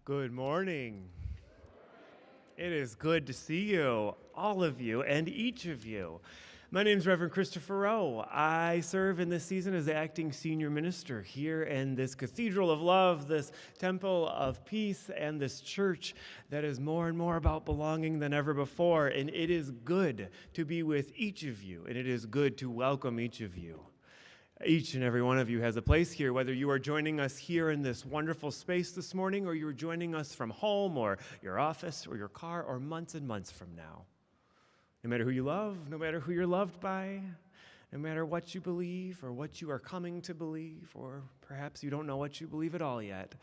Good morning. It is good to see you, all of you, and each of you. My name is Reverend Christopher Rowe. I serve in this season as the acting senior minister here in this Cathedral of Love, this Temple of Peace, and this church that is more and more about belonging than ever before. And it is good to be with each of you, and it is good to welcome each of you. Each and every one of you has a place here, whether you are joining us here in this wonderful space this morning, or you're joining us from home, or your office, or your car, or months and months from now. No matter who you love, no matter who you're loved by, no matter what you believe, or what you are coming to believe, or perhaps you don't know what you believe at all yet.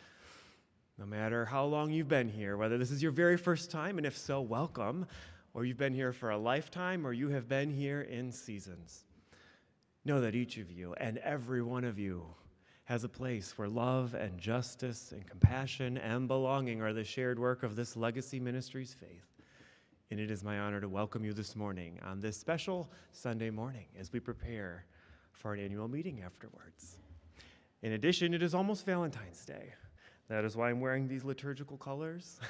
No matter how long you've been here, whether this is your very first time, and if so, welcome, or you've been here for a lifetime, or you have been here in seasons. Know that each of you and every one of you has a place where love and justice and compassion and belonging are the shared work of this Legacy Ministries faith. And it is my honor to welcome you this morning on this special Sunday morning as we prepare for an annual meeting afterwards. In addition, it is almost Valentine's Day. That is why I'm wearing these liturgical colors.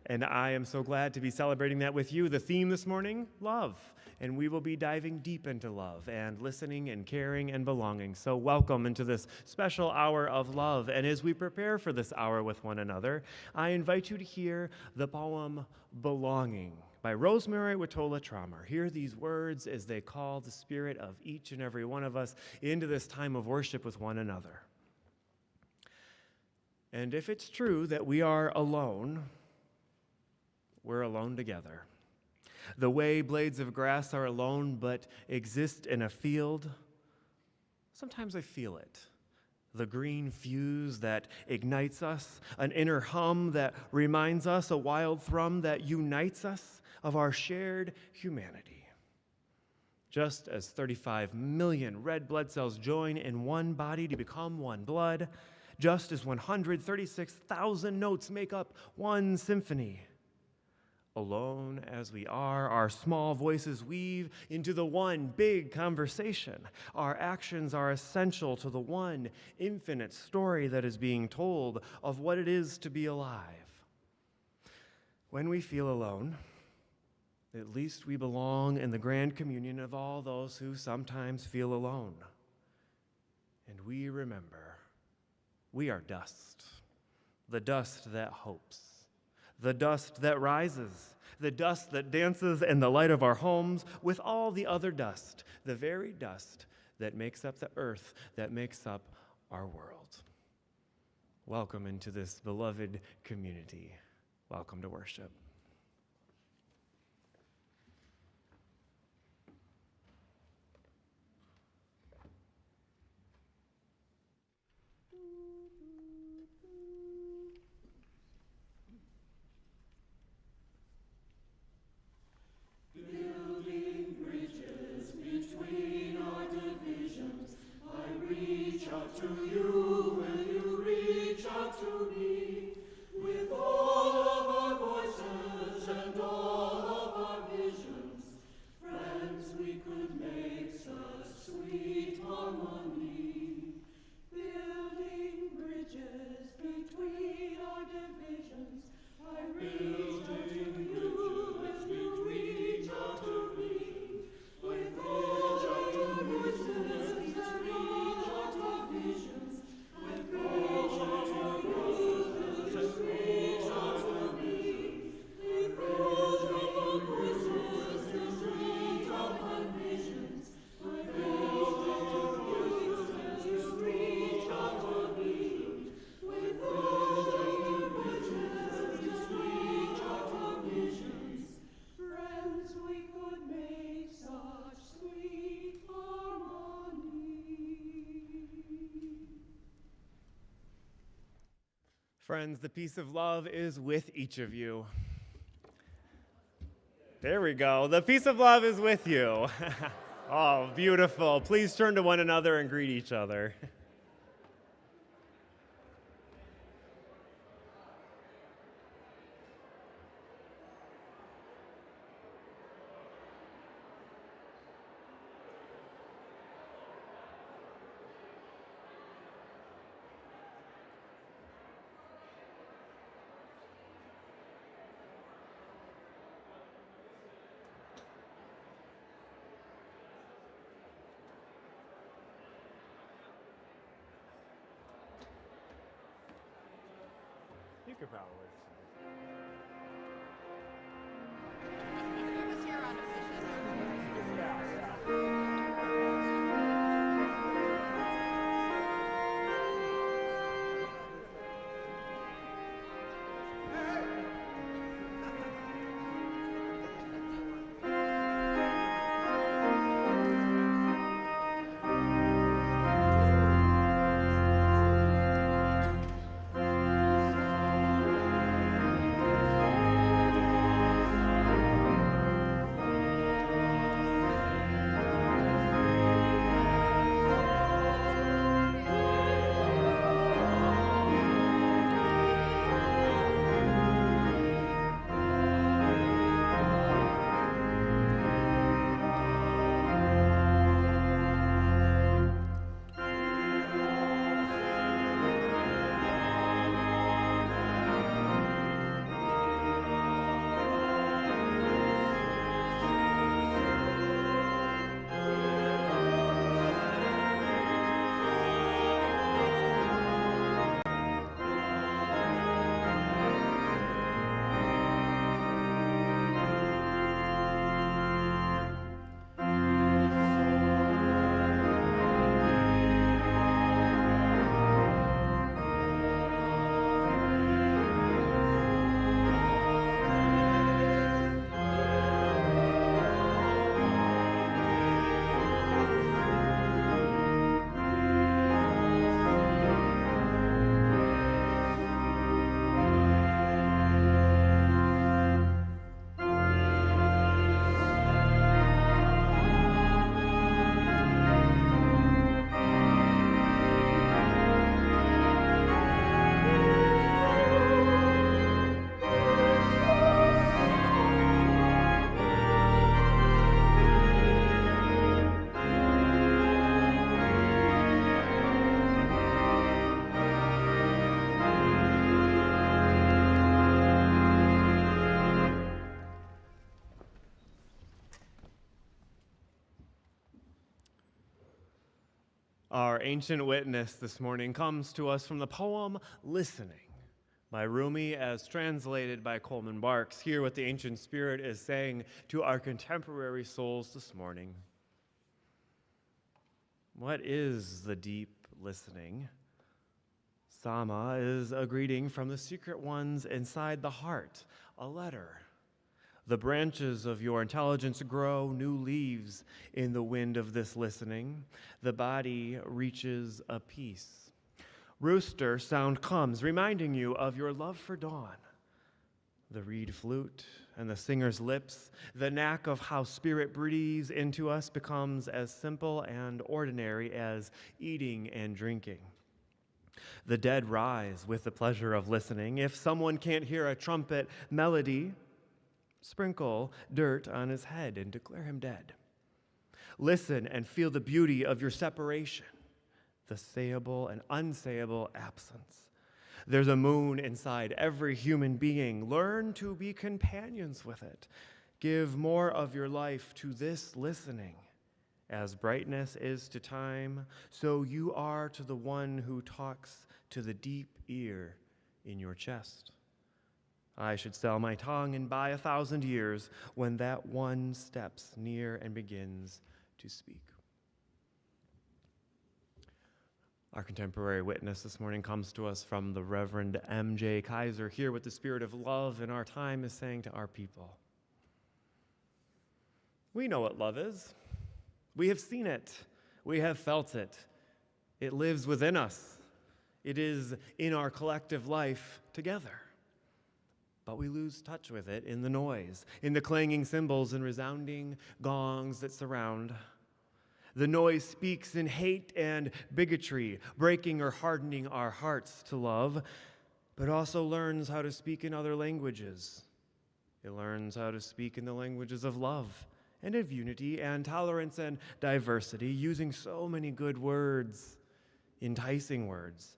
And I am so glad to be celebrating that with you. The theme this morning, love. And we will be diving deep into love and listening and caring and belonging. So welcome into this special hour of love. And as we prepare for this hour with one another, I invite you to hear the poem Belonging by Rosemerry, Wahtola, Trommer. Hear these words as they call the spirit of each and every one of us into this time of worship with one another. And if it's true that we are alone, we're alone together. The way blades of grass are alone but exist in a field, sometimes I feel it. The green fuse that ignites us, an inner hum that reminds us, a wild thrum that unites us of our shared humanity. Just as 35 million red blood cells join in one body to become one blood, just as 136,000 notes make up one symphony, alone as we are, our small voices weave into the one big conversation. Our actions are essential to the one infinite story that is being told of what it is to be alive. When we feel alone, at least we belong in the grand communion of all those who sometimes feel alone. And we remember, we are dust, the dust that hopes, the dust that rises, the dust that dances in the light of our homes with all the other dust, the very dust that makes up the earth, that makes up our world. Welcome into this beloved community. Welcome to worship. Friends, the peace of love is with each of you. There we go. The peace of love is with you. Oh, beautiful. Please turn to one another and greet each other. speak about listening. He was here on a mission. Yeah. Our ancient witness this morning comes to us from the poem Listening by Rumi as translated by Coleman Barks. Hear what the ancient spirit is saying to our contemporary souls this morning. What is the deep listening? Sama is a greeting from the secret ones inside the heart, a letter. The branches of your intelligence grow new leaves in the wind of this listening. The body reaches a peace. Rooster sound comes, reminding you of your love for dawn. The reed flute and the singer's lips, the knack of how spirit breathes into us becomes as simple and ordinary as eating and drinking. The dead rise with the pleasure of listening. If someone can't hear a trumpet melody, sprinkle dirt on his head and declare him dead. Listen and feel the beauty of your separation, the sayable and unsayable absence. There's a moon inside every human being. Learn to be companions with it. Give more of your life to this listening. As brightness is to time, so you are to the one who talks to the deep ear in your chest. I should sell my tongue and buy 1,000 years when that one steps near and begins to speak. Our contemporary witness this morning comes to us from the Reverend M.J. Kaiser. Hear what the Spirit of love in our time is saying to our people. We know what love is. We have seen it. We have felt it. It lives within us. It is in our collective life together. But we lose touch with it in the noise, in the clanging cymbals and resounding gongs that surround. The noise speaks in hate and bigotry, breaking or hardening our hearts to love, but also learns how to speak in other languages. It learns how to speak in the languages of love and of unity and tolerance and diversity, using so many good words, enticing words,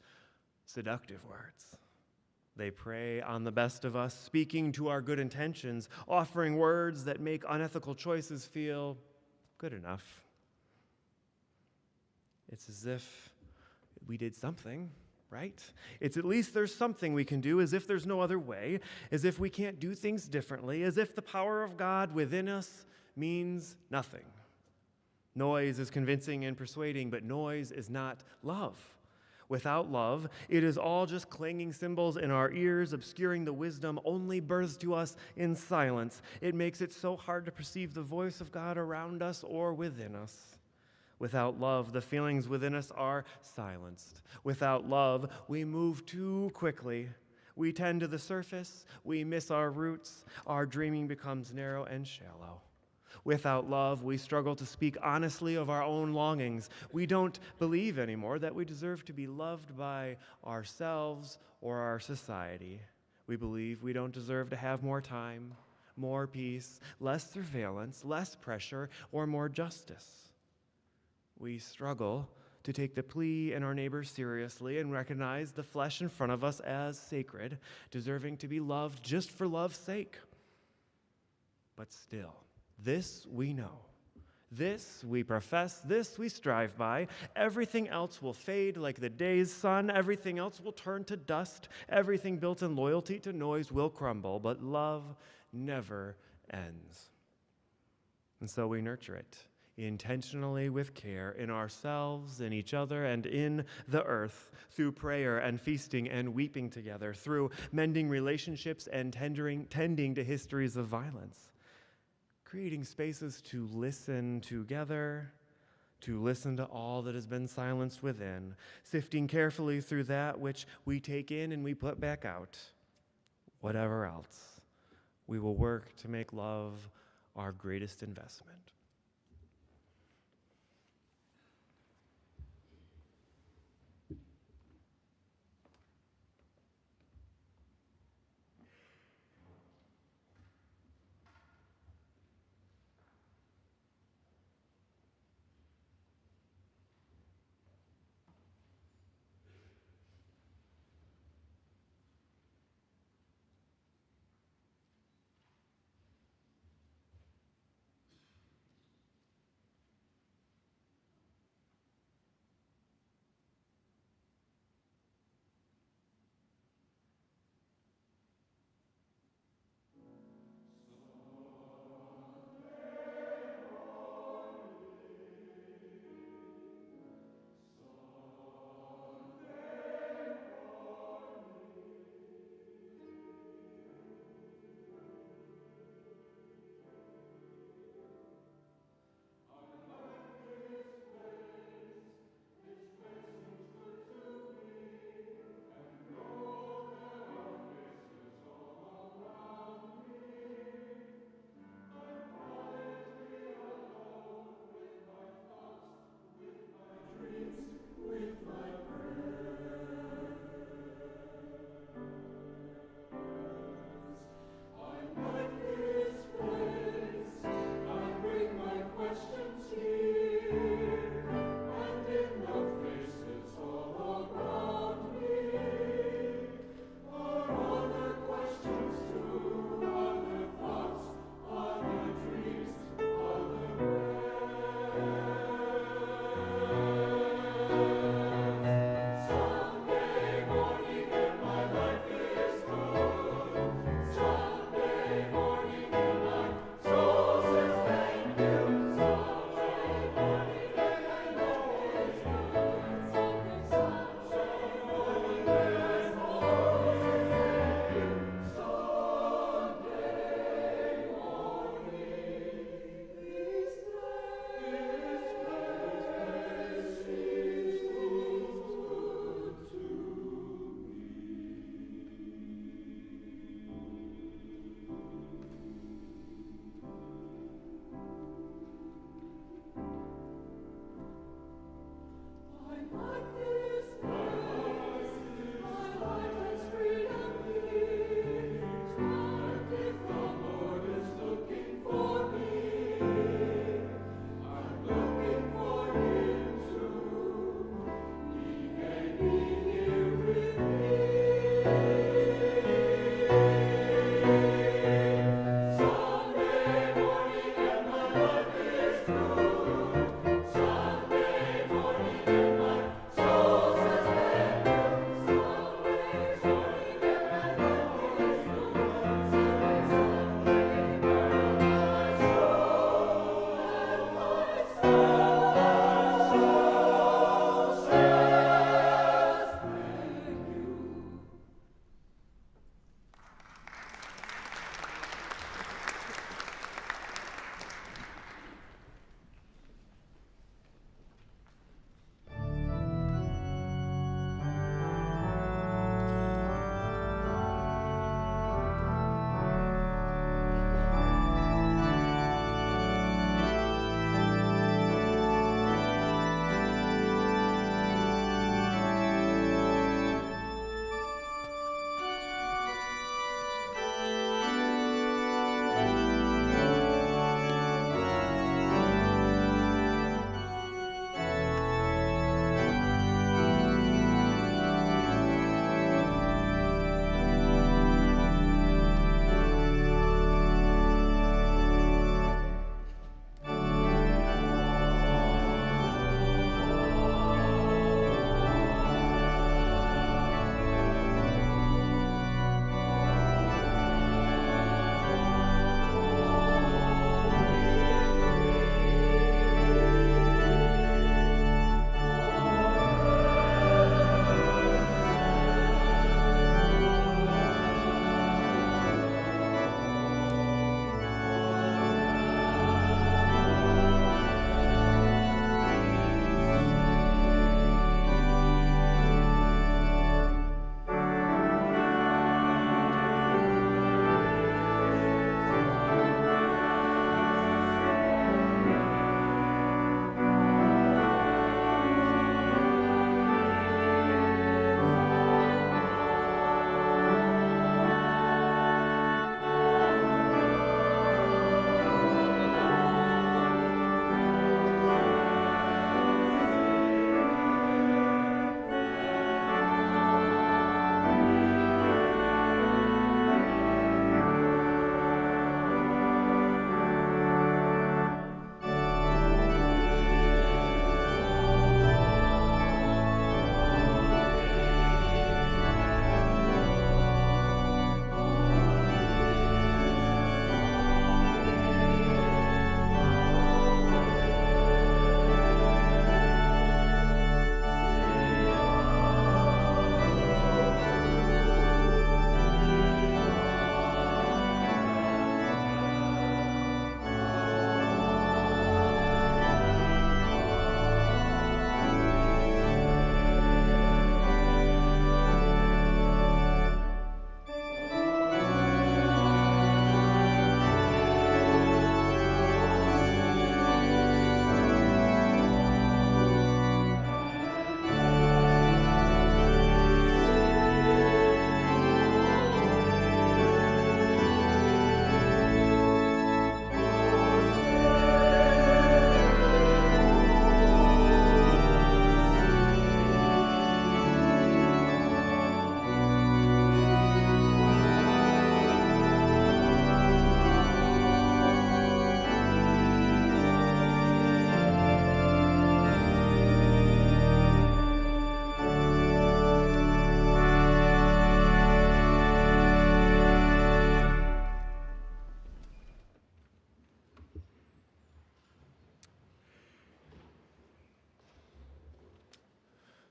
seductive words. They prey on the best of us, speaking to our good intentions, offering words that make unethical choices feel good enough. It's as if we did something, right? It's at least there's something we can do, as if there's no other way, as if we can't do things differently, as if the power of God within us means nothing. Noise is convincing and persuading, but noise is not love. Without love, it is all just clanging cymbals in our ears, obscuring the wisdom only birthed to us in silence. It makes it so hard to perceive the voice of God around us or within us. Without love, the feelings within us are silenced. Without love, we move too quickly. We tend to the surface, we miss our roots, our dreaming becomes narrow and shallow. Without love, we struggle to speak honestly of our own longings. We don't believe anymore that we deserve to be loved by ourselves or our society. We believe we don't deserve to have more time, more peace, less surveillance, less pressure, or more justice. We struggle to take the plea in our neighbor seriously and recognize the flesh in front of us as sacred, deserving to be loved just for love's sake. But still, this we know, this we profess, this we strive by. Everything else will fade like the day's sun. Everything else will turn to dust. Everything built in loyalty to noise will crumble, but love never ends. And so we nurture it intentionally with care in ourselves, in each other, and in the earth, through prayer and feasting and weeping together, through mending relationships and tending to histories of violence. Creating spaces to listen together, to listen to all that has been silenced within, sifting carefully through that which we take in and we put back out. Whatever else, we will work to make love our greatest investment.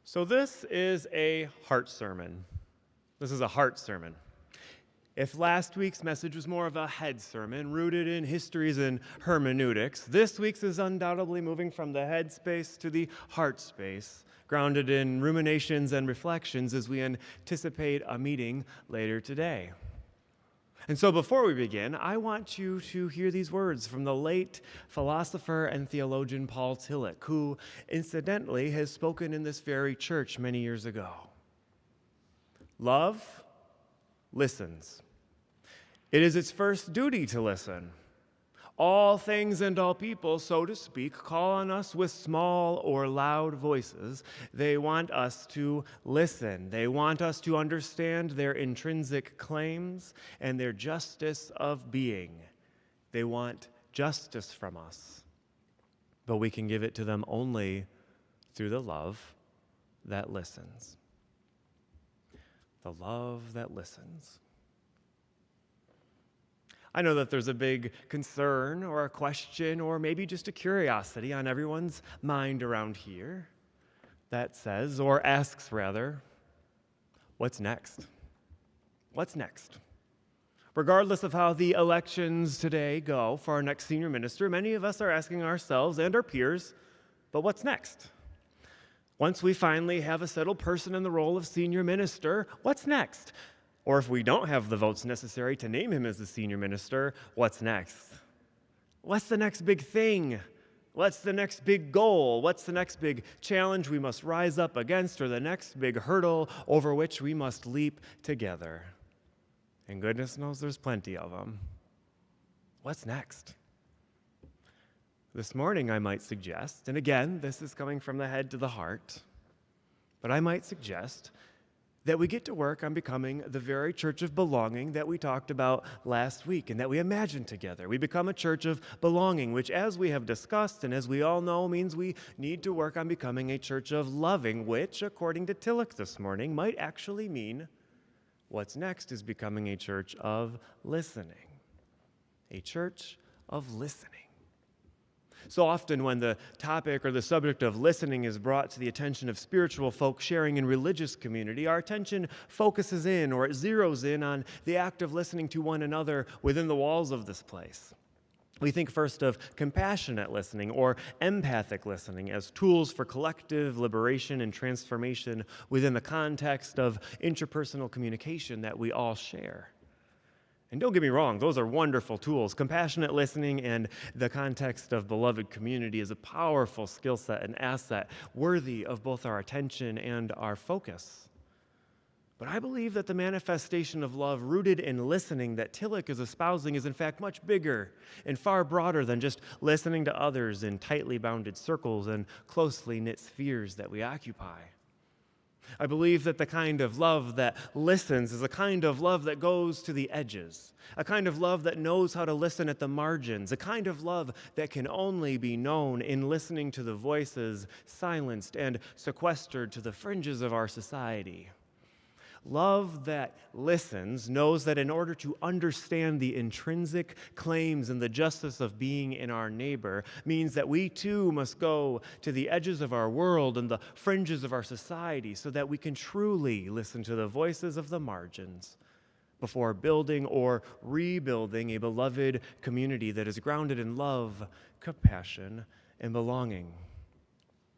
So this is a heart sermon. This is a heart sermon. If last week's message was more of a head sermon, rooted in histories and hermeneutics, this week's is undoubtedly moving from the head space to the heart space, grounded in ruminations and reflections as we anticipate a meeting later today. And so before we begin, I want you to hear these words from the late philosopher and theologian Paul Tillich, who incidentally has spoken in this very church many years ago. Love listens. It is its first duty to listen. All things and all people, so to speak, call on us with small or loud voices. They want us to listen. They want us to understand their intrinsic claims and their justice of being. They want justice from us. But we can give it to them only through the love that listens. The love that listens. I know that there's a big concern or a question or maybe just a curiosity on everyone's mind around here that says, or asks rather, what's next? What's next? Regardless of how the elections today go for our next senior minister, many of us are asking ourselves and our peers, but what's next? Once we finally have a settled person in the role of senior minister, what's next? Or if we don't have the votes necessary to name him as the senior minister, what's next? What's the next big thing? What's the next big goal? What's the next big challenge we must rise up against, or the next big hurdle over which we must leap together? And goodness knows there's plenty of them. What's next? This morning I might suggest, and again, this is coming from the head to the heart, but I might suggest that we get to work on becoming the very church of belonging that we talked about last week and that we imagined together. We become a church of belonging, which, as we have discussed and as we all know, means we need to work on becoming a church of loving, which, according to Tillich this morning, might actually mean what's next is becoming a church of listening. A church of listening. So often when the topic or the subject of listening is brought to the attention of spiritual folk sharing in religious community, our attention focuses in or it zeroes in on the act of listening to one another within the walls of this place. We think first of compassionate listening or empathic listening as tools for collective liberation and transformation within the context of interpersonal communication that we all share. And don't get me wrong, those are wonderful tools. Compassionate listening and the context of beloved community is a powerful skill set and asset worthy of both our attention and our focus. But I believe that the manifestation of love rooted in listening that Tillich is espousing is in fact much bigger and far broader than just listening to others in tightly bounded circles and closely knit spheres that we occupy. I believe that the kind of love that listens is a kind of love that goes to the edges, a kind of love that knows how to listen at the margins, a kind of love that can only be known in listening to the voices silenced and sequestered to the fringes of our society. Love that listens knows that in order to understand the intrinsic claims and the justice of being in our neighbor means that we too must go to the edges of our world and the fringes of our society so that we can truly listen to the voices of the margins before building or rebuilding a beloved community that is grounded in love, compassion, and belonging.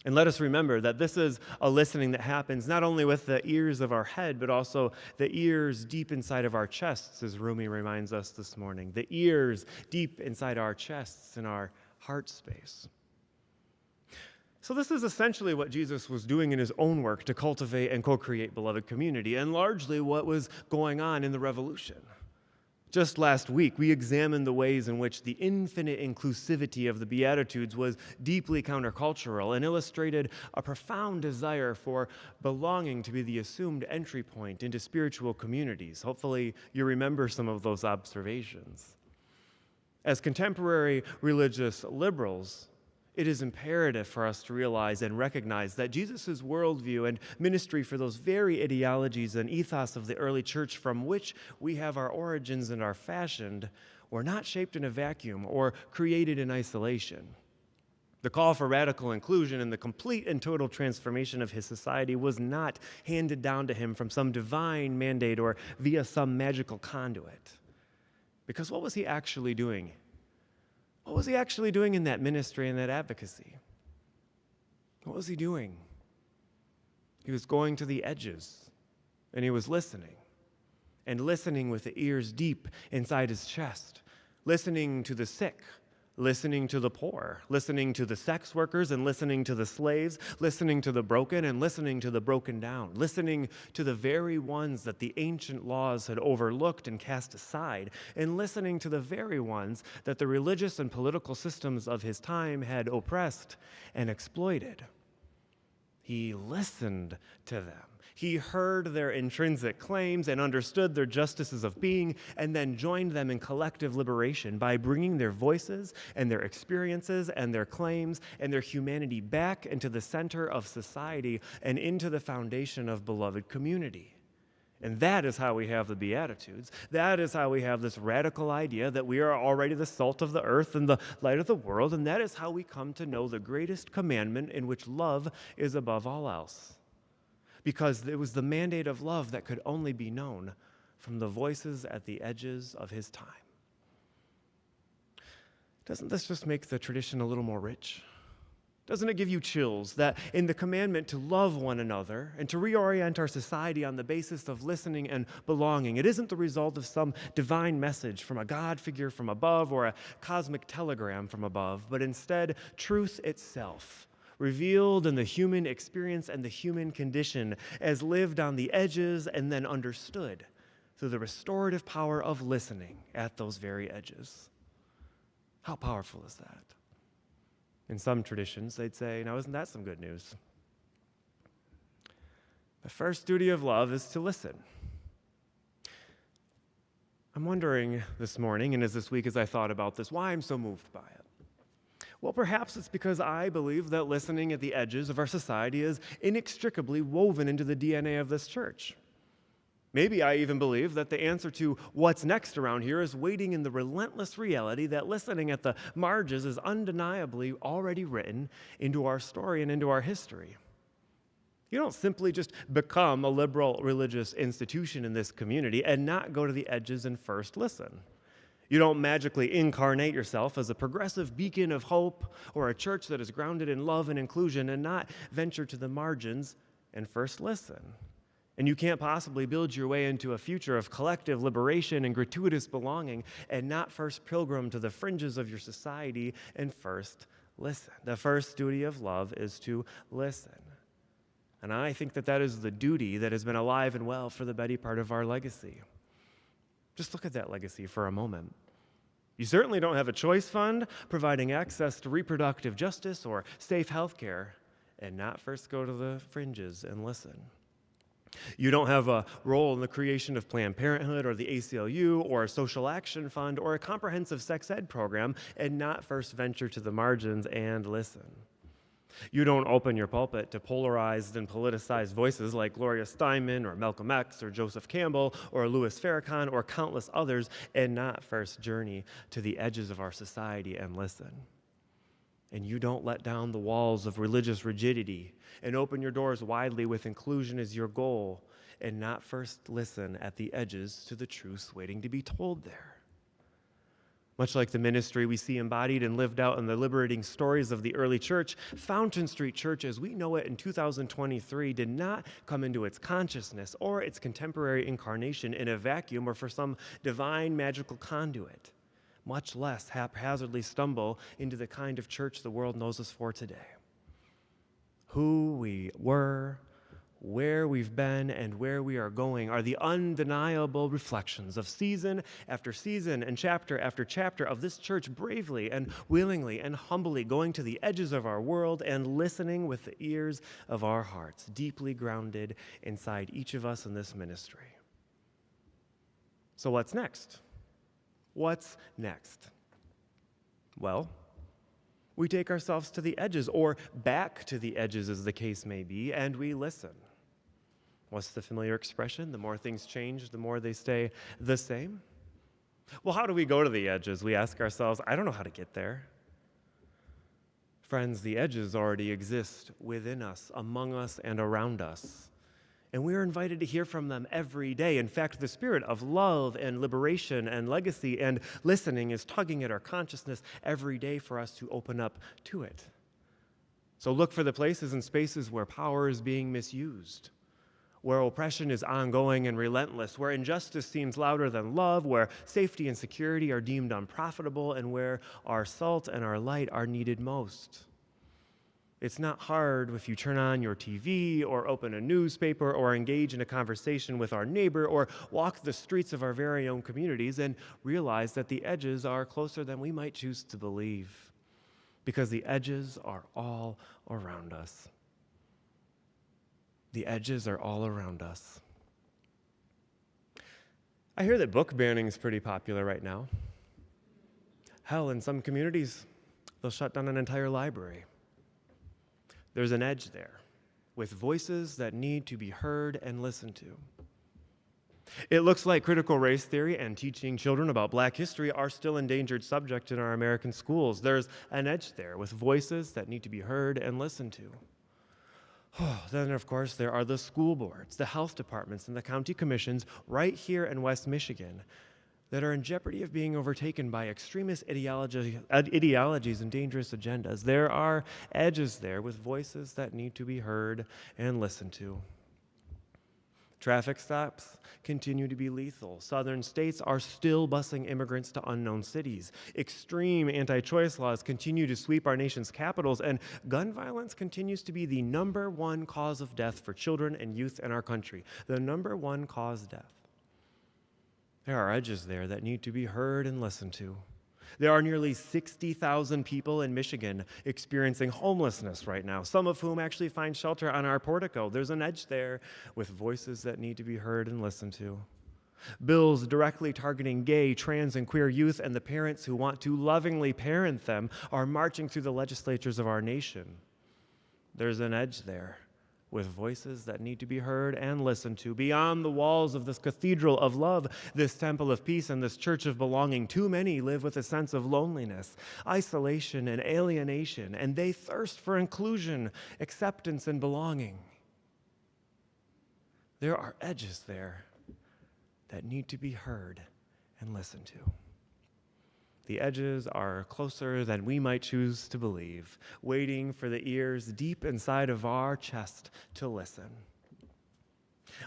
And let us remember that this is a listening that happens not only with the ears of our head, but also the ears deep inside of our chests, as Rumi reminds us this morning. The ears deep inside our chests in our heart space. So this is essentially what Jesus was doing in his own work to cultivate and co-create beloved community, and largely what was going on in the revolution. Just last week, we examined the ways in which the infinite inclusivity of the Beatitudes was deeply countercultural and illustrated a profound desire for belonging to be the assumed entry point into spiritual communities. Hopefully, you remember some of those observations. As contemporary religious liberals, it is imperative for us to realize and recognize that Jesus' worldview and ministry for those very ideologies and ethos of the early church from which we have our origins and are fashioned were not shaped in a vacuum or created in isolation. The call for radical inclusion and the complete and total transformation of his society was not handed down to him from some divine mandate or via some magical conduit. Because what was he actually doing? What was he actually doing in that ministry and that advocacy? What was he doing? He was going to the edges, and he was listening. And listening with the ears deep inside his chest, listening to the sick, listening to the poor, listening to the sex workers and listening to the slaves, listening to the broken and listening to the broken down, listening to the very ones that the ancient laws had overlooked and cast aside, and listening to the very ones that the religious and political systems of his time had oppressed and exploited. He listened to them. He heard their intrinsic claims and understood their justices of being, and then joined them in collective liberation by bringing their voices and their experiences and their claims and their humanity back into the center of society and into the foundation of beloved community. And that is how we have the Beatitudes. That is how we have this radical idea that we are already the salt of the earth and the light of the world, and that is how we come to know the greatest commandment in which love is above all else. Because it was the mandate of love that could only be known from the voices at the edges of his time. Doesn't this just make the tradition a little more rich? Doesn't it give you chills that in the commandment to love one another and to reorient our society on the basis of listening and belonging, it isn't the result of some divine message from a God figure from above or a cosmic telegram from above, but instead truth itself, revealed in the human experience and the human condition as lived on the edges and then understood through the restorative power of listening at those very edges. How powerful is that? In some traditions, they'd say, now isn't that some good news? The first duty of love is to listen. I'm wondering this morning, and this week as I thought about this, why I'm so moved by it. Well, perhaps it's because I believe that listening at the edges of our society is inextricably woven into the DNA of this church. Maybe I even believe that the answer to what's next around here is waiting in the relentless reality that listening at the margins is undeniably already written into our story and into our history. You don't simply just become a liberal religious institution in this community and not go to the edges and first listen. You don't magically incarnate yourself as a progressive beacon of hope or a church that is grounded in love and inclusion and not venture to the margins and first listen. And you can't possibly build your way into a future of collective liberation and gratuitous belonging and not first pilgrim to the fringes of your society and first listen. The first duty of love is to listen. And I think that that is the duty that has been alive and well for the better part of our legacy. Just look at that legacy for a moment. You certainly don't have a choice fund providing access to reproductive justice or safe health care and not first go to the fringes and listen. You don't have a role in the creation of Planned Parenthood or the ACLU or a social action fund or a comprehensive sex ed program and not first venture to the margins and listen. You don't open your pulpit to polarized and politicized voices like Gloria Steinem or Malcolm X or Joseph Campbell or Louis Farrakhan or countless others and not first journey to the edges of our society and listen. And you don't let down the walls of religious rigidity and open your doors widely with inclusion as your goal and not first listen at the edges to the truths waiting to be told there. Much like the ministry we see embodied and lived out in the liberating stories of the early church, Fountain Street Church as we know it in 2023 did not come into its consciousness or its contemporary incarnation in a vacuum or for some divine magical conduit, much less haphazardly stumble into the kind of church the world knows us for today. Who we were, where we've been, and where we are going are the undeniable reflections of season after season and chapter after chapter of this church bravely and willingly and humbly going to the edges of our world and listening with the ears of our hearts, deeply grounded inside each of us in this ministry. So what's next? What's next? Well, we take ourselves to the edges, or back to the edges as the case may be, and we listen. What's the familiar expression? The more things change, the more they stay the same. Well, how do we go to the edges? We ask ourselves, I don't know how to get there. Friends, the edges already exist within us, among us, and around us. And we are invited to hear from them every day. In fact, the spirit of love and liberation and legacy and listening is tugging at our consciousness every day for us to open up to it. So look for the places and spaces where power is being misused, where oppression is ongoing and relentless, where injustice seems louder than love, where safety and security are deemed unprofitable, and where our salt and our light are needed most. It's not hard if you turn on your TV or open a newspaper or engage in a conversation with our neighbor or walk the streets of our very own communities and realize that the edges are closer than we might choose to believe, because the edges are all around us. The edges are all around us. I hear that book banning is pretty popular right now. Hell, in some communities, they'll shut down an entire library. There's an edge there, with voices that need to be heard and listened to. It looks like critical race theory and teaching children about Black history are still endangered subjects in our American schools. There's an edge there, with voices that need to be heard and listened to. Then, of course, there are the school boards, the health departments, and the county commissions right here in West Michigan that are in jeopardy of being overtaken by extremist ideologies and dangerous agendas. There are edges there with voices that need to be heard and listened to. Traffic stops continue to be lethal. Southern states are still busing immigrants to unknown cities. Extreme anti-choice laws continue to sweep our nation's capitals, and gun violence continues to be the number one cause of death for children and youth in our country. The number one cause of death. There are edges there that need to be heard and listened to. There are nearly 60,000 people in Michigan experiencing homelessness right now, some of whom actually find shelter on our portico. There's an edge there with voices that need to be heard and listened to. Bills directly targeting gay, trans, and queer youth and the parents who want to lovingly parent them are marching through the legislatures of our nation. There's an edge there with voices that need to be heard and listened to. Beyond the walls of this cathedral of love, this temple of peace, and this church of belonging, too many live with a sense of loneliness, isolation, and alienation, and they thirst for inclusion, acceptance, and belonging. There are edges there that need to be heard and listened to. The edges are closer than we might choose to believe, waiting for the ears deep inside of our chest to listen.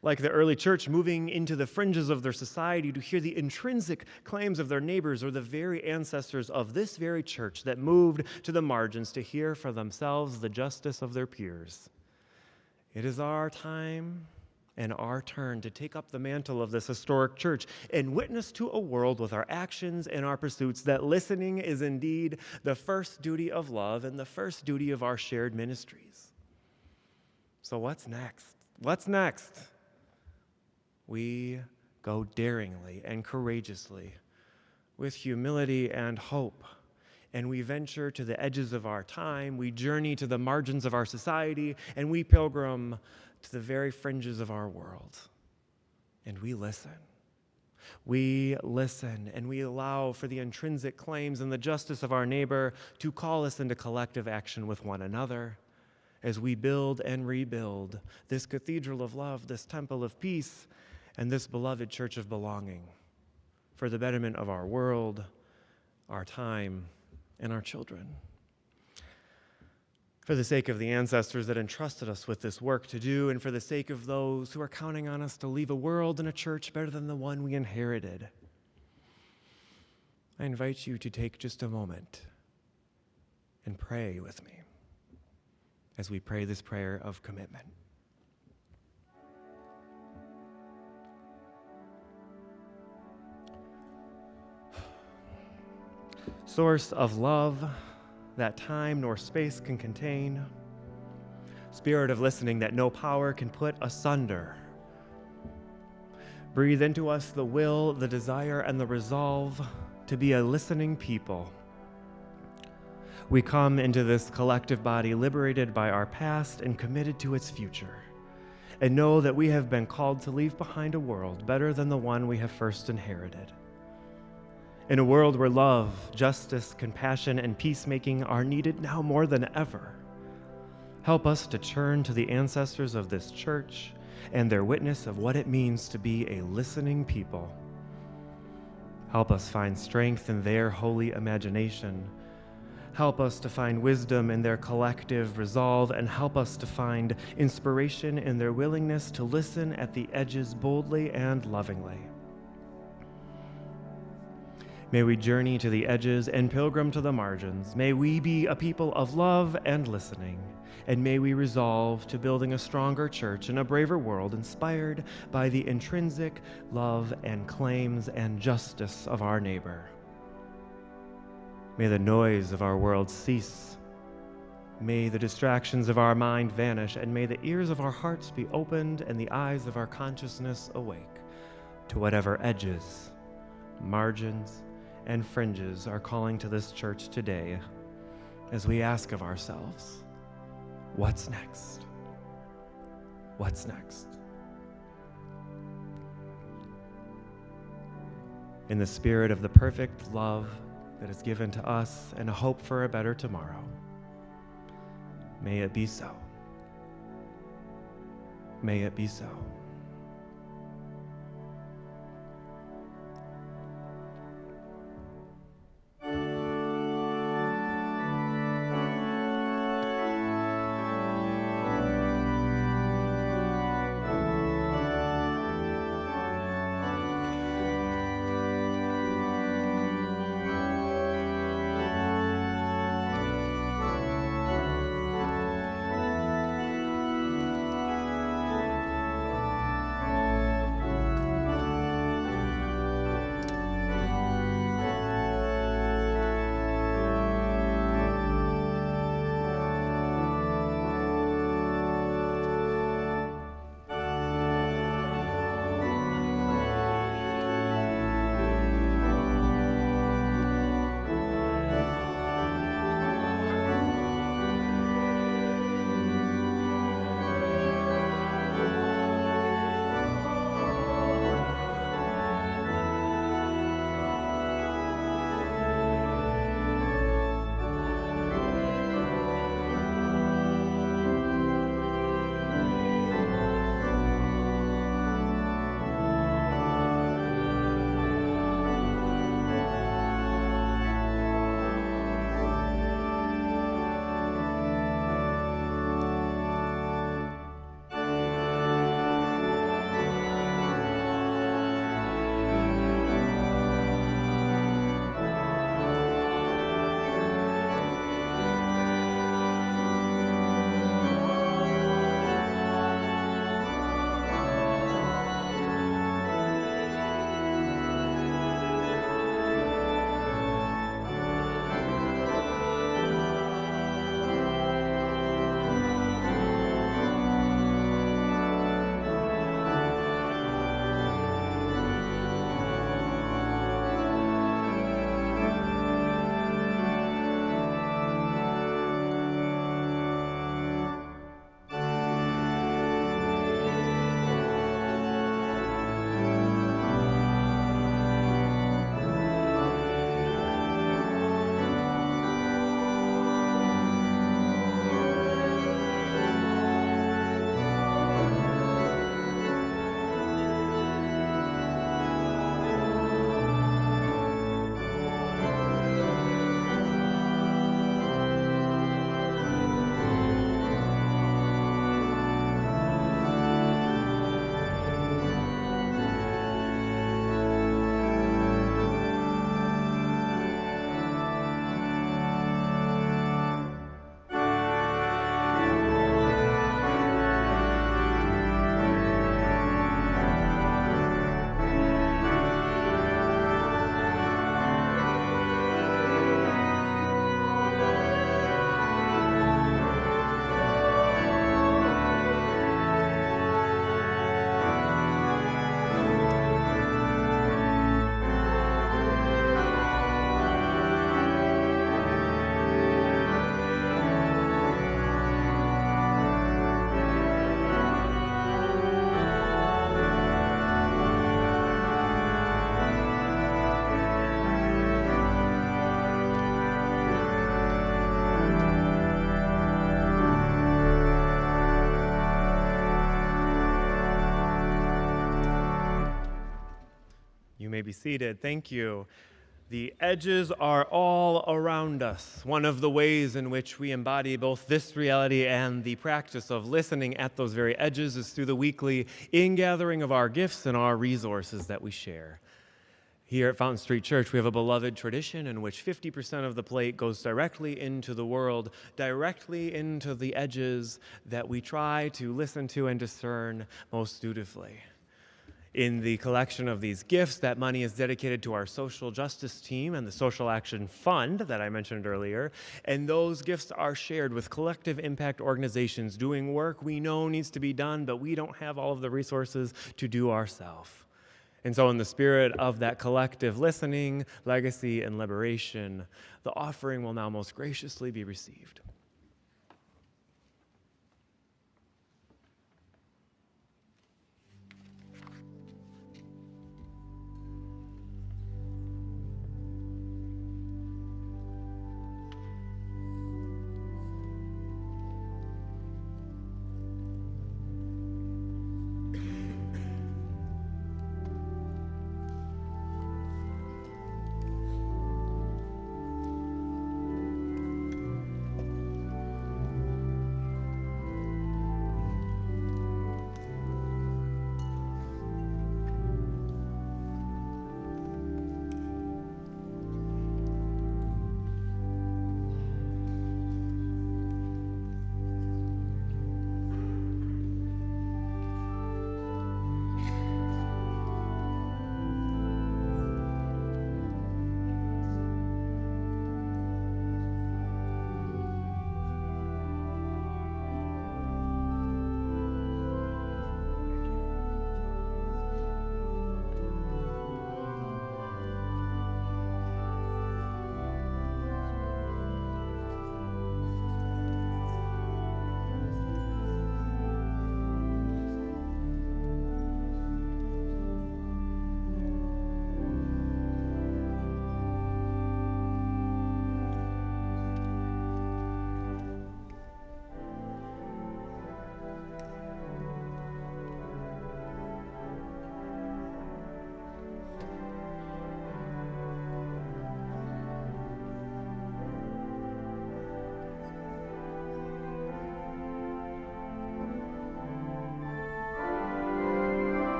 Like the early church moving into the fringes of their society to hear the intrinsic claims of their neighbors, or the very ancestors of this very church that moved to the margins to hear for themselves the justice of their peers. It is our time and our turn to take up the mantle of this historic church and witness to a world with our actions and our pursuits that listening is indeed the first duty of love and the first duty of our shared ministries. So what's next? What's next? We go daringly and courageously with humility and hope, and we venture to the edges of our time, we journey to the margins of our society, and we pilgrim to the very fringes of our world. And we listen. We listen, and we allow for the intrinsic claims and the justice of our neighbor to call us into collective action with one another as we build and rebuild this cathedral of love, this temple of peace, and this beloved church of belonging for the betterment of our world, our time, and our children. For the sake of the ancestors that entrusted us with this work to do, and for the sake of those who are counting on us to leave a world and a church better than the one we inherited, I invite you to take just a moment and pray with me as we pray this prayer of commitment. Source of love that time nor space can contain, spirit of listening that no power can put asunder. Breathe into us the will, the desire, and the resolve to be a listening people. We come into this collective body liberated by our past and committed to its future, and know that we have been called to leave behind a world better than the one we have first inherited. In a world where love, justice, compassion, and peacemaking are needed now more than ever, help us to turn to the ancestors of this church and their witness of what it means to be a listening people. Help us find strength in their holy imagination. Help us to find wisdom in their collective resolve, and help us to find inspiration in their willingness to listen at the edges boldly and lovingly. May we journey to the edges and pilgrim to the margins. May we be a people of love and listening. And may we resolve to building a stronger church in a braver world inspired by the intrinsic love and claims and justice of our neighbor. May the noise of our world cease. May the distractions of our mind vanish, and may the ears of our hearts be opened and the eyes of our consciousness awake to whatever edges, margins, and fringes are calling to this church today as we ask of ourselves, what's next? What's next? In the spirit of the perfect love that is given to us and a hope for a better tomorrow, may it be so. May it be so. may be seated. Thank you. The edges are all around us. One of the ways in which we embody both this reality and the practice of listening at those very edges is through the weekly ingathering of our gifts and our resources that we share. Here at Fountain Street Church, we have a beloved tradition in which 50% of the plate goes directly into the world, directly into the edges that we try to listen to and discern most dutifully. In the collection of these gifts, that money is dedicated to our social justice team and the Social Action Fund that I mentioned earlier, and those gifts are shared with collective impact organizations doing work we know needs to be done, but we don't have all of the resources to do ourselves. And so in the spirit of that collective listening, legacy, and liberation, the offering will now most graciously be received.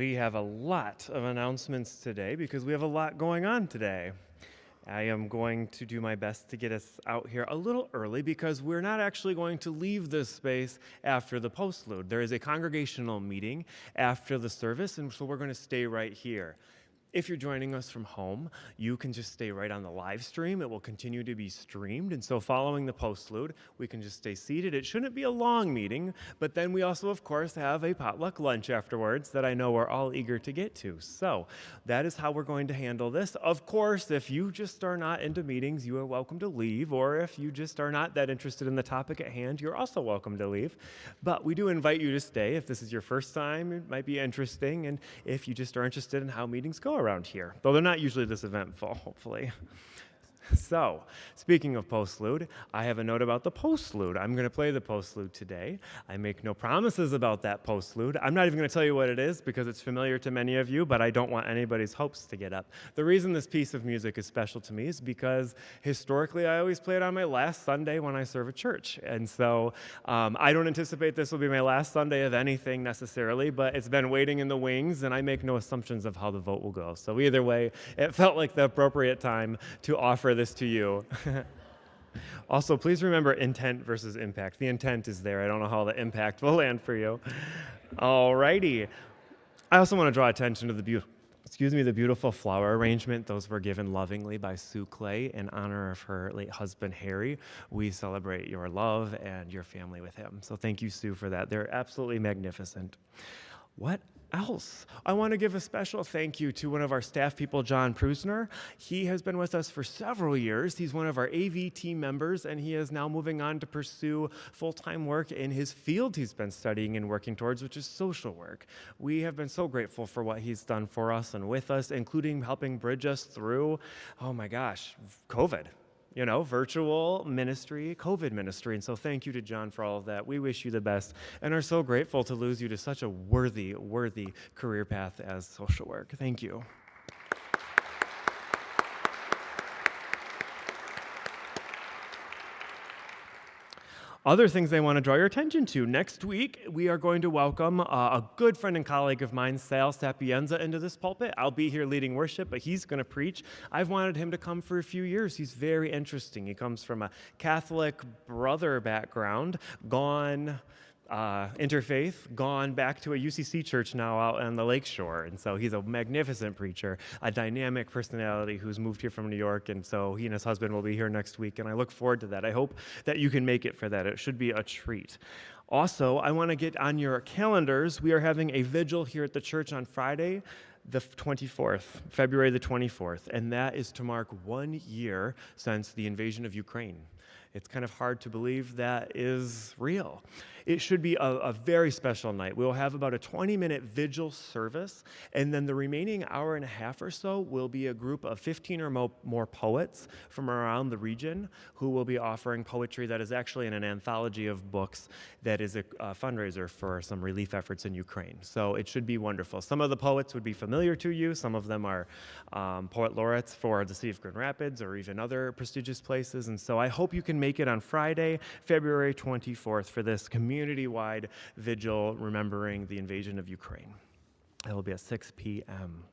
We have a lot of announcements today because we have a lot going on today. I am going to do my best to get us out here a little early because we're not actually going to leave this space after the postlude. There is a congregational meeting after the service, and so we're going to stay right here. If you're joining us from home, you can just stay right on the live stream. It will continue to be streamed. And so following the postlude, we can just stay seated. It shouldn't be a long meeting, but then we also, of course, have a potluck lunch afterwards that I know we're all eager to get to. So that is how we're going to handle this. Of course, if you just are not into meetings, you are welcome to leave. Or if you just are not that interested in the topic at hand, you're also welcome to leave. But we do invite you to stay. If this is your first time, it might be interesting. And if you just are interested in how meetings go around here, though they're not usually this eventful, hopefully. So, speaking of postlude, I have a note about the postlude. I'm going to play the postlude today. I make no promises about that postlude. I'm not even going to tell you what it is because it's familiar to many of you, but I don't want anybody's hopes to get up. The reason this piece of music is special to me is because historically I always play it on my last Sunday when I serve at church. And so I don't anticipate this will be my last Sunday of anything necessarily, but it's been waiting in the wings, and I make no assumptions of how the vote will go. So either way, it felt like the appropriate time to offer this to you. Also, please remember intent versus impact. The intent is there. I don't know how the impact will land for you. Alrighty. I also want to draw attention to the beautiful flower arrangement. Those were given lovingly by Sue Clay in honor of her late husband, Harry. We celebrate your love and your family with him. So thank you, Sue, for that. They're absolutely magnificent. What else? I want to give a special thank you to one of our staff people, John Prusner. He has been with us for several years. He's one of our AV team members, and he is now moving on to pursue full-time work in his field he's been studying and working towards, which is social work. We have been so grateful for what he's done for us and with us, including helping bridge us through, oh my gosh, COVID. Virtual ministry, COVID ministry. And so thank you to John for all of that. We wish you the best and are so grateful to lose you to such a worthy career path as social work. Thank you. Other things I want to draw your attention to. Next week, we are going to welcome a good friend and colleague of mine, Sal Sapienza, into this pulpit. I'll be here leading worship, but he's going to preach. I've wanted him to come for a few years. He's very interesting. He comes from a Catholic brother background, interfaith, gone back to a UCC church now out on the lakeshore. And so he's a magnificent preacher, a dynamic personality who's moved here from New York. And so he and his husband will be here next week. And I look forward to that. I hope that you can make it for that. It should be a treat. Also, I want to get on your calendars. We are having a vigil here at the church on Friday, the 24th, February the 24th. And that is to mark 1 year since the invasion of Ukraine. It's kind of hard to believe that is real. It should be a very special night. We'll have about a 20-minute vigil service, and then the remaining hour and a half or so will be a group of 15 or more poets from around the region who will be offering poetry that is actually in an anthology of books that is a fundraiser for some relief efforts in Ukraine. So it should be wonderful. Some of the poets would be familiar to you. Some of them are poet laureates for the city of Grand Rapids or even other prestigious places. And so I hope you can make it on Friday, February 24th for this community-wide vigil remembering the invasion of Ukraine. It will be at 6 p.m.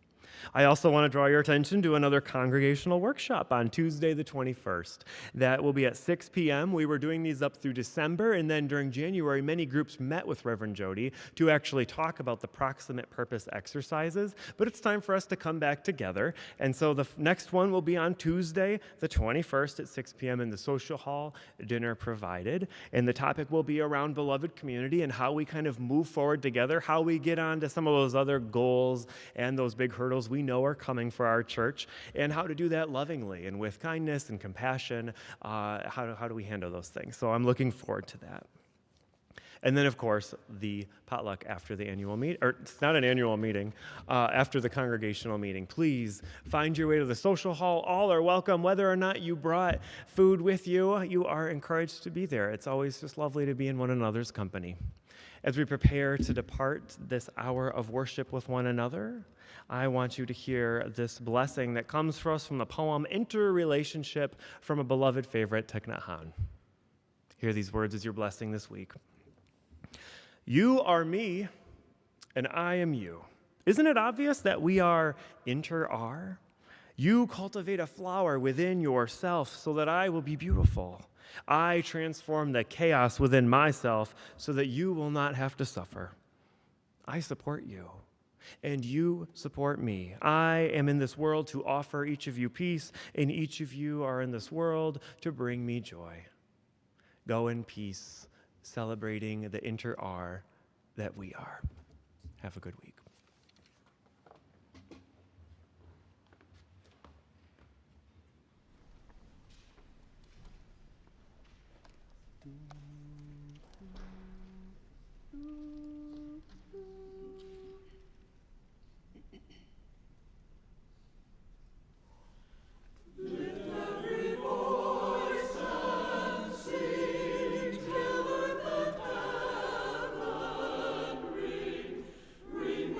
I also want to draw your attention to another congregational workshop on Tuesday the 21st. That will be at 6 p.m. We were doing these up through December, and then during January, many groups met with Reverend Jody to actually talk about the proximate purpose exercises, but it's time for us to come back together. And so the next one will be on Tuesday the 21st at 6 p.m. in the social hall, dinner provided. And the topic will be around beloved community and how we kind of move forward together, how we get on to some of those other goals and those big hurdles we know are coming for our church, and how to do that lovingly and with kindness and compassion. How do we handle those things? So I'm looking forward to that. And then, of course, the potluck after the annual meeting, or it's not an annual meeting, after the congregational meeting. Please find your way to the social hall. All are welcome. Whether or not you brought food with you, you are encouraged to be there. It's always just lovely to be in one another's company. As we prepare to depart this hour of worship with one another, I want you to hear this blessing that comes for us from the poem Interrelationship from a beloved favorite, Thich Nhat Hanh. Hear these words as your blessing this week. You are me, and I am you. Isn't it obvious that we are inter-are? You cultivate a flower within yourself so that I will be beautiful. I transform the chaos within myself so that you will not have to suffer. I support you. and you support me. I am in this world to offer each of you peace, and each of you are in this world to bring me joy. Go in peace, celebrating the inter-are that we are. Have a good week. Ring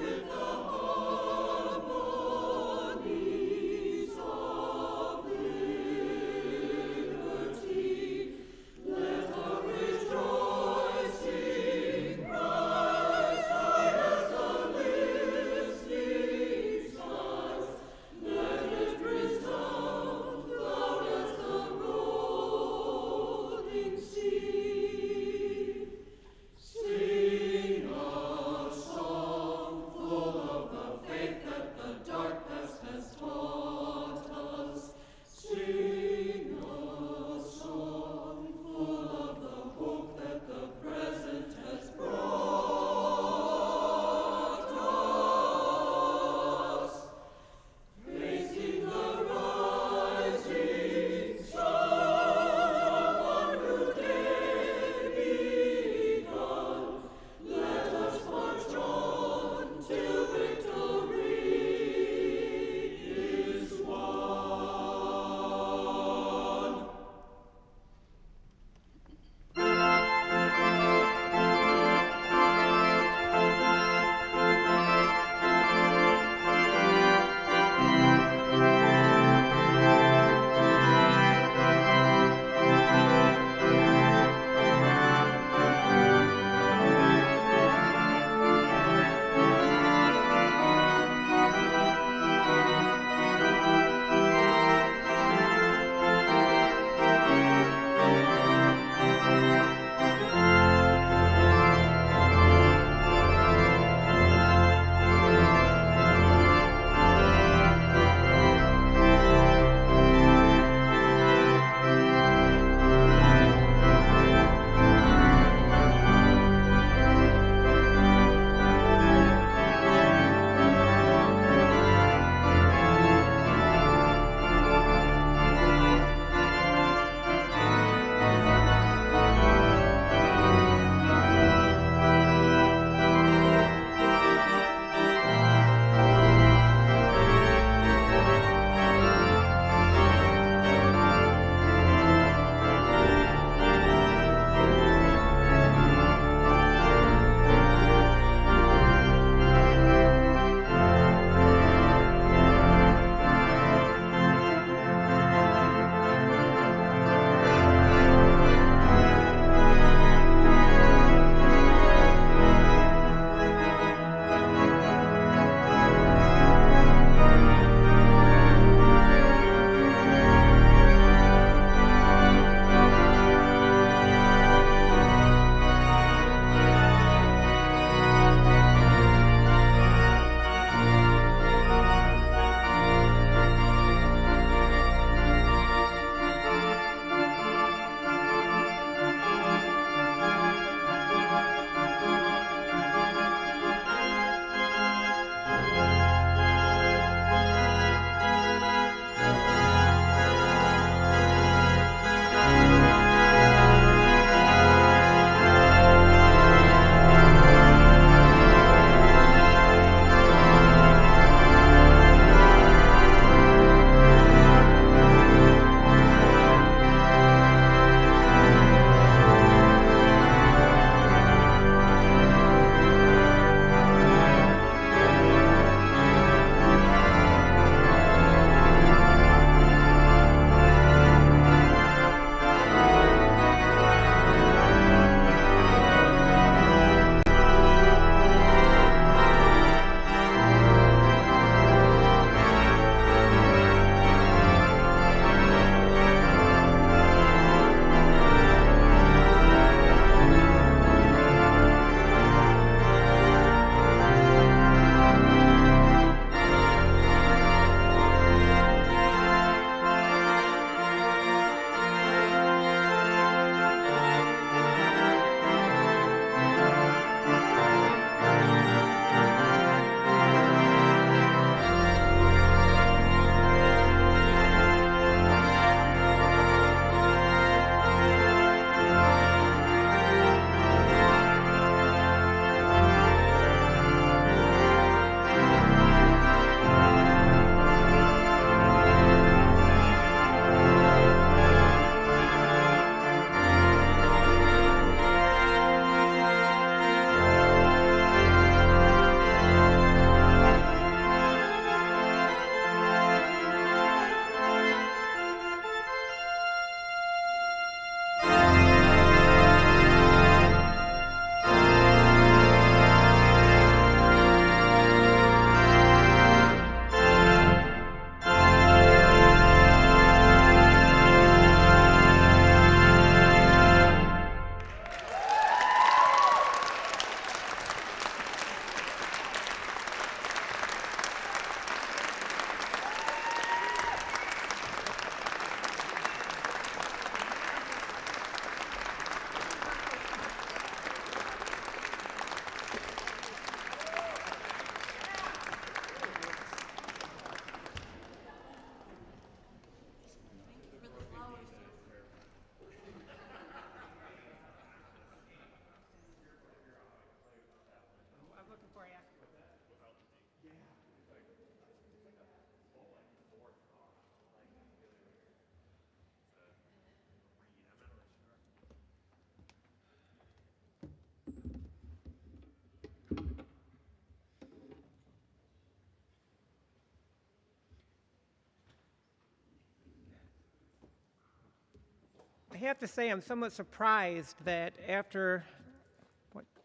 I have to say I'm somewhat surprised that after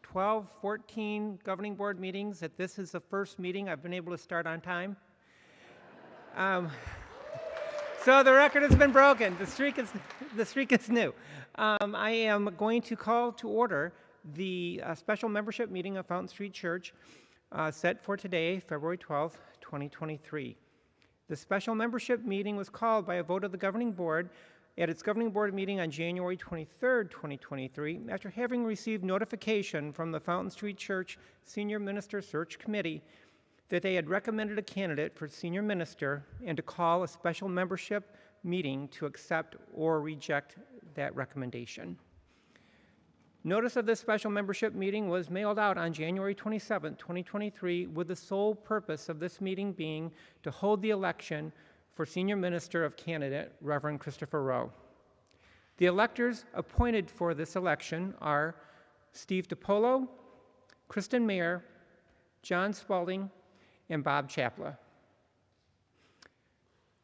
12, 14 governing board meetings, that this is the first meeting I've been able to start on time. So the record has been broken. The streak is new. I am going to call to order the special membership meeting of Fountain Street Church set for today, February 12th, 2023. The special membership meeting was called by a vote of the governing board at its governing board meeting on January 23rd, 2023, after having received notification from the Fountain Street Church Senior Minister Search Committee that they had recommended a candidate for senior minister and to call a special membership meeting to accept or reject that recommendation. Notice of this special membership meeting was mailed out on January 27, 2023, with the sole purpose of this meeting being to hold the election for senior minister of candidate, Reverend Christopher Rowe. The electors appointed for this election are Steve DiPolo, Kristen Mayer, John Spalding, and Bob Chapla.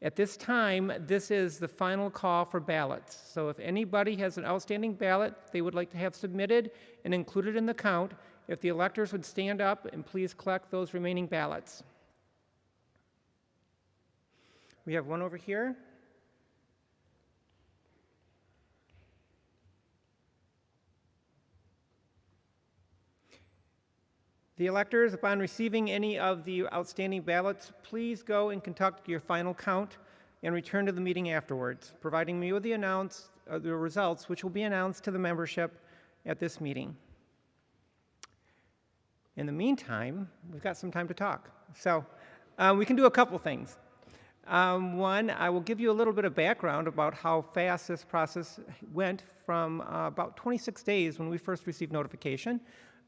At this time, this is the final call for ballots. So if anybody has an outstanding ballot they would like to have submitted and included in the count, if the electors would stand up and please collect those remaining ballots. We have one over here. The electors, upon receiving any of the outstanding ballots, please go and conduct your final count and return to the meeting afterwards, providing me with the results, which will be announced to the membership at this meeting. In the meantime, we've got some time to talk. So we can do a couple things. One, I will give you a little bit of background about how fast this process went from about 26 days when we first received notification.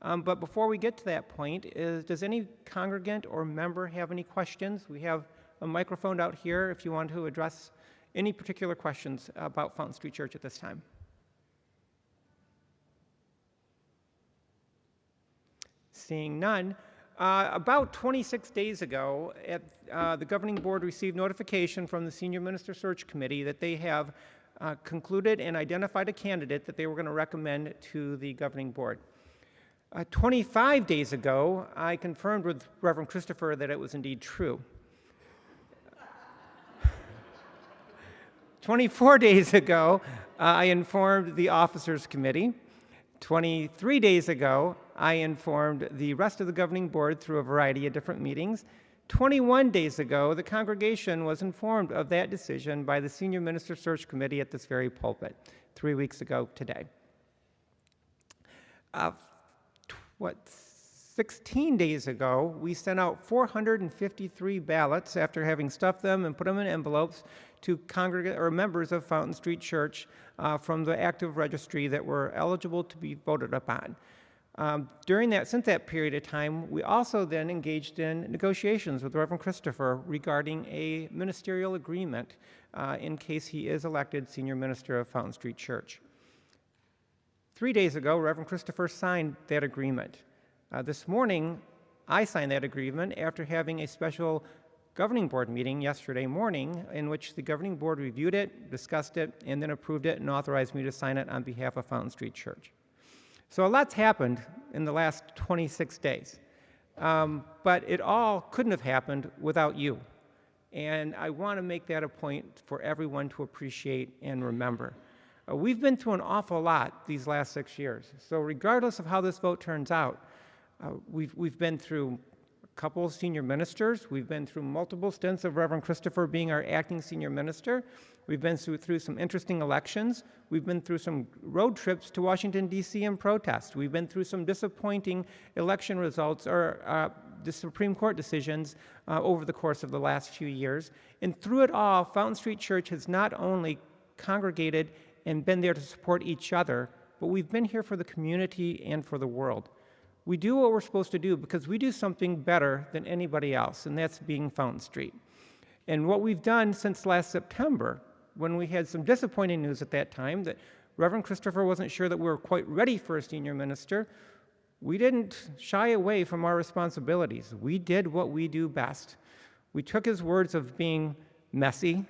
But before we get to that point, does any congregant or member have any questions? We have a microphone out here if you want to address any particular questions about Fountain Street Church at this time. Seeing none, about 26 days ago, the governing board received notification from the Senior Minister Search Committee that they have concluded and identified a candidate that they were going to recommend to the governing board. 25 days ago, I confirmed with Reverend Christopher that it was indeed true. 24 days ago, I informed the Officers Committee. 23 days ago, I informed the rest of the governing board through a variety of different meetings. 21 days ago, the congregation was informed of that decision by the Senior Minister Search Committee at this very pulpit, 3 weeks ago today. 16 days ago, we sent out 453 ballots after having stuffed them and put them in envelopes to members of Fountain Street Church from the active registry that were eligible to be voted upon. Since that period of time, we also then engaged in negotiations with Reverend Christopher regarding a ministerial agreement in case he is elected senior minister of Fountain Street Church. 3 days ago, Reverend Christopher signed that agreement. This morning, I signed that agreement after having a special governing board meeting yesterday morning in which the governing board reviewed it, discussed it, and then approved it and authorized me to sign it on behalf of Fountain Street Church. So a lot's happened in the last 26 days, but it all couldn't have happened without you. And I want to make that a point for everyone to appreciate and remember. We've been through an awful lot these last 6 years. So regardless of how this vote turns out, we've been through a couple of senior ministers. We've been through multiple stints of Reverend Christopher being our acting senior minister. We've been through some interesting elections. We've been through some road trips to Washington, D.C. in protest. We've been through some disappointing election results or the Supreme Court decisions over the course of the last few years. And through it all, Fountain Street Church has not only congregated and been there to support each other, but we've been here for the community and for the world. We do what we're supposed to do because we do something better than anybody else, and that's being Fountain Street. And what we've done since last September, when we had some disappointing news at that time that Reverend Christopher wasn't sure that we were quite ready for a senior minister, we didn't shy away from our responsibilities. We did what we do best. We took his words of being messy,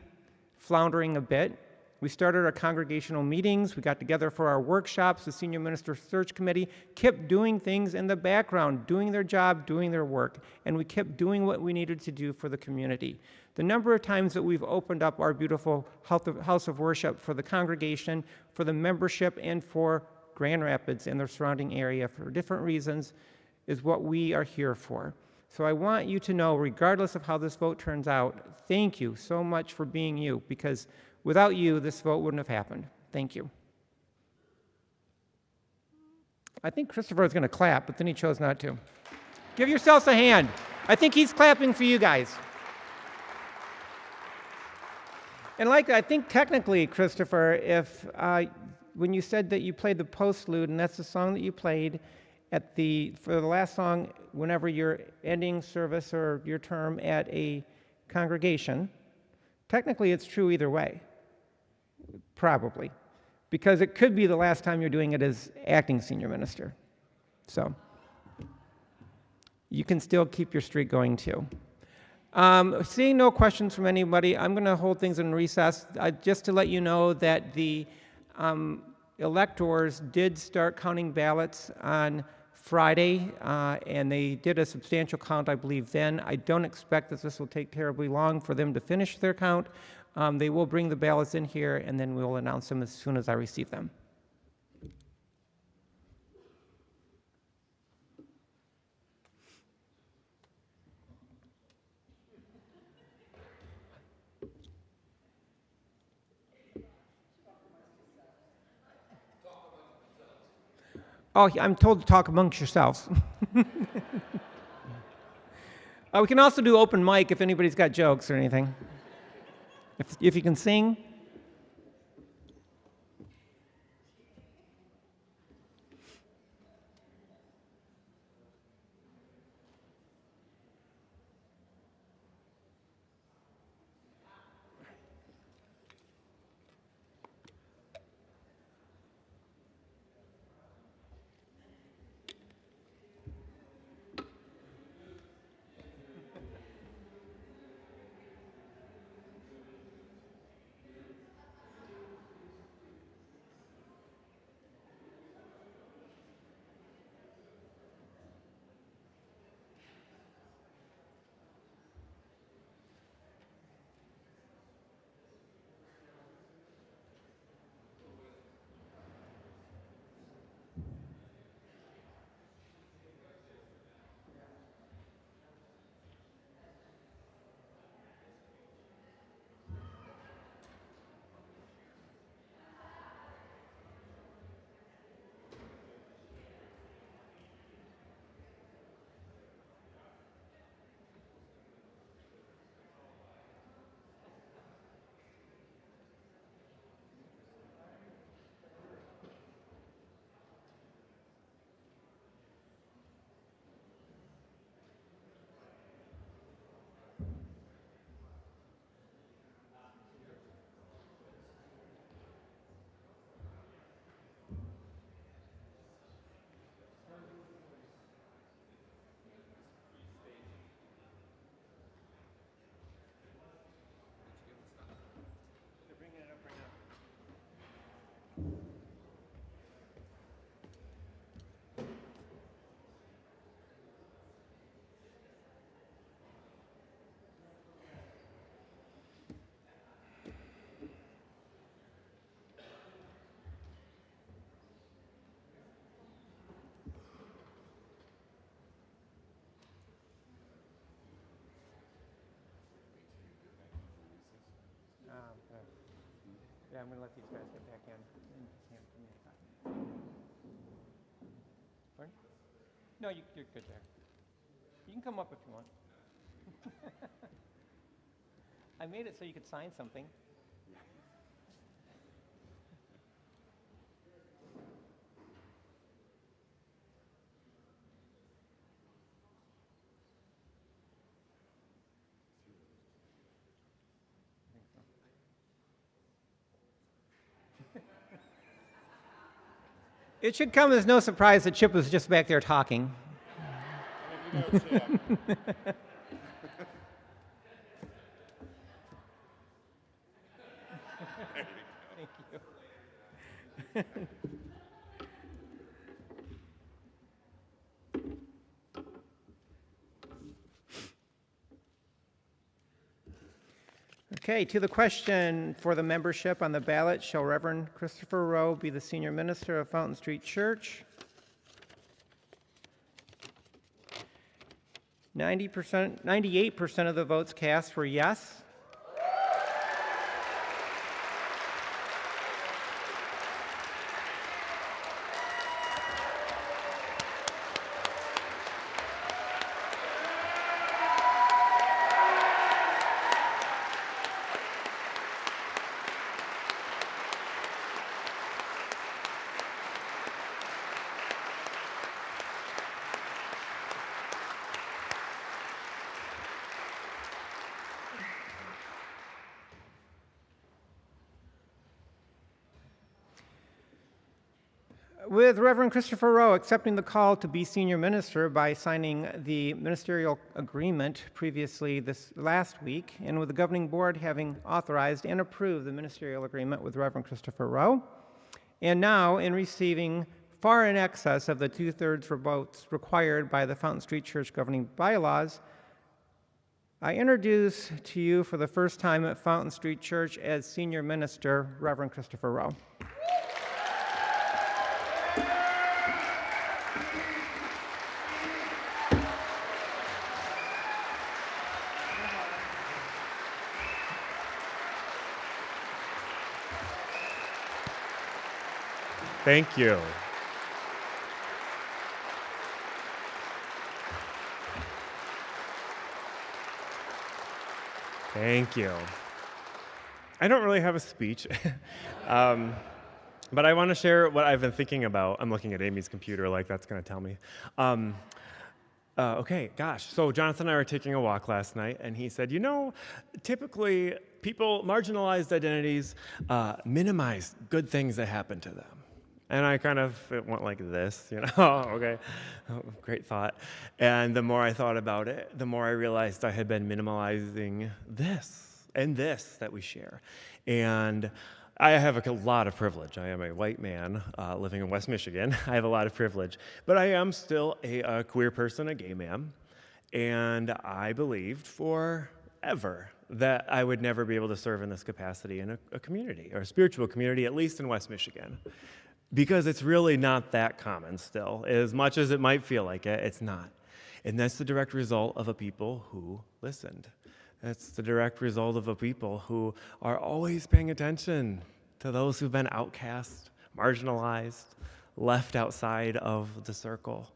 floundering a bit, We started our congregational meetings. We got together for our workshops. The Senior Minister Search Committee kept doing things in the background, doing their job, doing their work, and we kept doing what we needed to do for the community. The number of times that we've opened up our beautiful house of worship for the congregation, for the membership, and for Grand Rapids and the surrounding area for different reasons is what we are here for. So I want you to know, regardless of how this vote turns out, thank you so much for being you, because without you, this vote wouldn't have happened. Thank you. I think Christopher was going to clap, but then he chose not to. Give yourselves a hand. I think he's clapping for you guys. And I think technically, Christopher, if when you said that you played the postlude, and that's the song that you played for the last song, whenever you're ending service or your term at a congregation, technically it's true either way. Probably, because it could be the last time you're doing it as acting senior minister. So you can still keep your streak going too. Seeing no questions from anybody, I'm going to hold things in recess just to let you know that the electors did start counting ballots on Friday, and they did a substantial count, I believe, then. I don't expect that this will take terribly long for them to finish their count. They will bring the ballots in here, and then we'll announce them as soon as I receive them. Oh, I'm told to talk amongst yourselves. We can also do open mic if anybody's got jokes or anything. If you can sing. Yeah, I'm going to let these guys get back in. Pardon? No, you're good there. You can come up if you want. I made it so you could sign something. It should come as no surprise that Chip was just back there talking. Okay, to the question for the membership on the ballot, shall Reverend Christopher Rowe be the senior minister of Fountain Street Church? 98% of the votes cast were yes. With Reverend Christopher Rowe accepting the call to be senior minister by signing the ministerial agreement previously this last week, and with the governing board having authorized and approved the ministerial agreement with Reverend Christopher Rowe, and now in receiving far in excess of the 2/3 votes required by the Fountain Street Church governing bylaws, I introduce to you for the first time at Fountain Street Church as senior minister, Reverend Christopher Rowe. Thank you. Thank you. I don't really have a speech, but I want to share what I've been thinking about. I'm looking at Amy's computer like that's going to tell me. Okay, gosh. So Jonathan and I were taking a walk last night, and he said, typically people, marginalized identities, minimize good things that happen to them. And I it went like this, okay, great thought. And the more I thought about it, the more I realized I had been minimalizing this and this that we share. And I have a lot of privilege. I am a white man living in West Michigan. I have a lot of privilege, but I am still a queer person, a gay man. And I believed forever that I would never be able to serve in this capacity in a community, or a spiritual community, at least in West Michigan. Because it's really not that common still. As much as it might feel like it, it's not. And that's the direct result of a people who listened. That's the direct result of a people who are always paying attention to those who've been outcast, marginalized, left outside of the circle.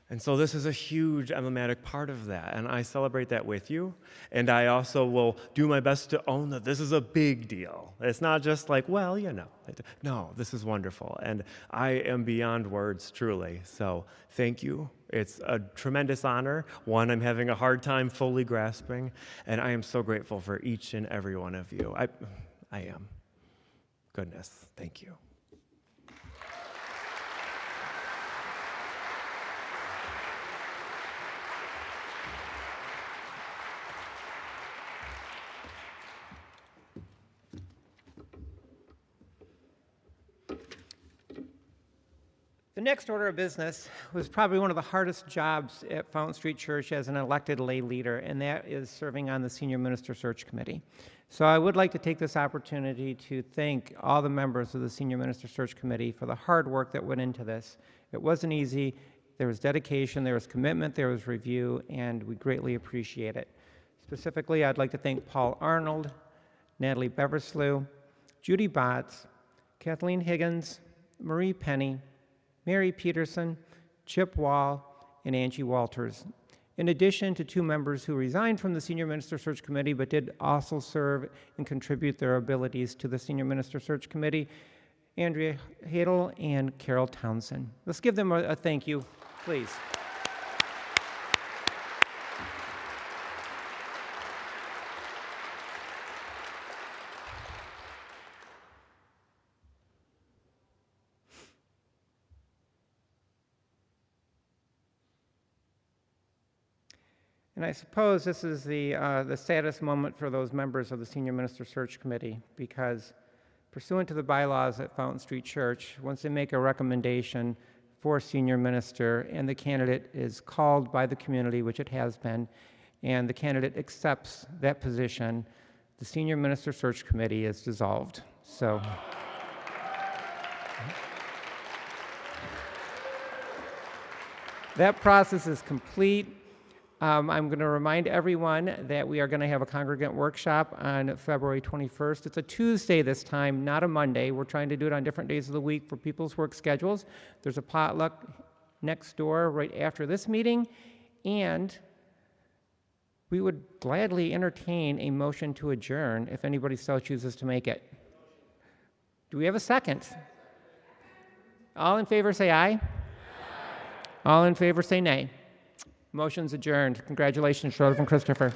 And so this is a huge emblematic part of that, and I celebrate that with you, and I also will do my best to own that this is a big deal. It's not just like, no, this is wonderful, and I am beyond words, truly, so thank you. It's a tremendous honor, one I'm having a hard time fully grasping, and I am so grateful for each and every one of you. I am. Goodness, thank you. The next order of business was probably one of the hardest jobs at Fountain Street Church as an elected lay leader, and that is serving on the Senior Minister Search Committee. So I would like to take this opportunity to thank all the members of the Senior Minister Search Committee for the hard work that went into this. It wasn't easy. There was dedication, there was commitment, there was review, and we greatly appreciate it. Specifically, I'd like to thank Paul Arnold, Natalie Beverslew, Judy Botts, Kathleen Higgins, Marie Penny, Mary Peterson, Chip Wall, and Angie Walters, in addition to two members who resigned from the Senior Minister Search Committee but did also serve and contribute their abilities to the Senior Minister Search Committee, Andrea Hadel and Carol Townsend. Let's give them a thank you, please. And I suppose this is the saddest moment for those members of the Senior Minister Search Committee, because pursuant to the bylaws at Fountain Street Church, once they make a recommendation for senior minister and the candidate is called by the community, which it has been, and the candidate accepts that position, the senior minister search committee is dissolved. So. That process is complete. I'm going to remind everyone that we are going to have a congregant workshop on February 21st. It's a Tuesday this time, not a Monday. We're trying to do it on different days of the week for people's work schedules. There's a potluck next door right after this meeting, and we would gladly entertain a motion to adjourn if anybody still chooses to make it. Do we have a second? All in favor say aye. All in favor say nay. Motion's adjourned. Congratulations, Charlotte and Christopher.